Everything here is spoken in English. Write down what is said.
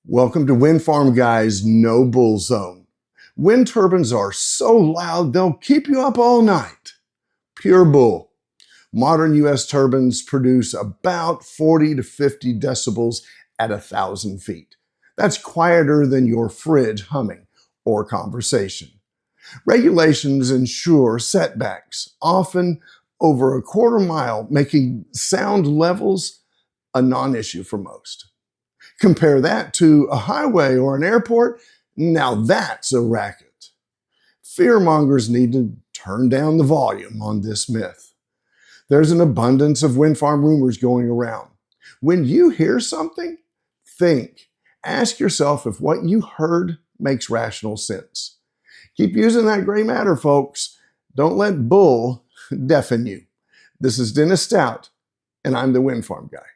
Welcome to Windfarm Guy's No Bull Zone. Wind turbines are so loud they'll keep you up all night. Pure bull. Modern U.S. turbines produce about 40 to 50 decibels at 1,000 feet. That's quieter than your fridge humming or conversation. Regulations ensure setbacks, often over a quarter mile, making sound levels a non-issue for most. Compare that to a highway or an airport, now that's a racket. Fearmongers need to turn down the volume on this myth. There's an abundance of wind farm rumors going around. When you hear something, think. Ask yourself if what you heard makes rational sense. Keep using that gray matter, folks. Don't let bull deafen you. This is Dennis Stout, and I'm the Windfarm Guy.